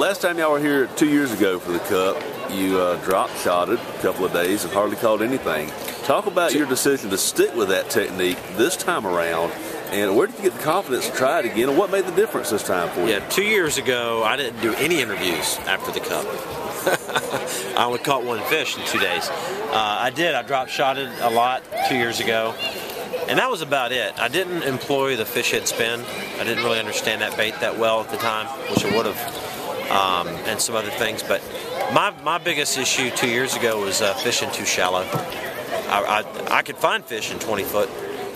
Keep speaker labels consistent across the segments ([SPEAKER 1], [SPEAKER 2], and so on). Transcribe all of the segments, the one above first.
[SPEAKER 1] last time y'all were here 2 years ago for the Cup, you drop-shotted a couple of days and hardly caught anything. Talk about your decision to stick with that technique this time around, and where did you get the confidence to try it again, and what made the difference this time for you?
[SPEAKER 2] Yeah, 2 years ago, I didn't do any interviews after the Cup. I only caught one fish in 2 days. I drop-shotted a lot 2 years ago, and that was about it. I didn't employ the fish head spin. I didn't really understand that bait that well at the time, which I would have, and some other things. But my biggest issue 2 years ago was fishing too shallow. I could find fish in 20 foot,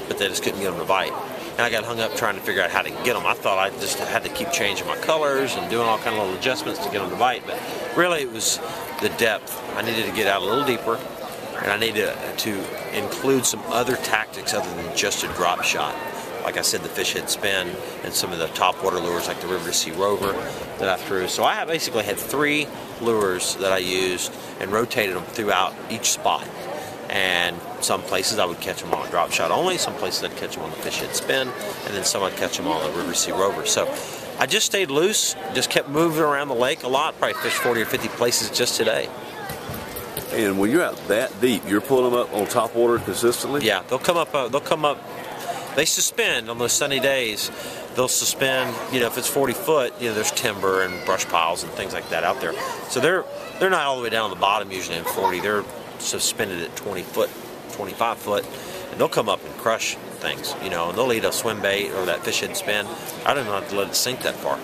[SPEAKER 2] but they just couldn't get them to bite. And I got hung up trying to figure out how to get them. I thought I just had to keep changing my colors and doing all kind of little adjustments to get them to bite, but really it was the depth. I needed to get out a little deeper, and I needed to include some other tactics other than just a drop shot. Like I said, the fish head spin and some of the top water lures like the River to Sea Rover that I threw. So I basically had 3 lures that I used and rotated them throughout each spot. And some places I would catch them on a drop shot only, some places I'd catch them on the fish head spin, and then some I'd catch them on the River Sea Rover. So I just stayed loose, just kept moving around the lake a lot, probably fished 40 or 50 places just today.
[SPEAKER 1] And when you're out that deep, you're pulling them up on top water consistently?
[SPEAKER 2] Yeah, they'll come up, they suspend on those sunny days. They'll suspend, if it's 40 foot, there's timber and brush piles and things like that out there. So they're not all the way down on the bottom usually in 40. They're suspended at 20 foot, 25 foot, and they'll come up and crush things, and they'll eat a swim bait or that fish head spin. I don't even have to let it sink that far.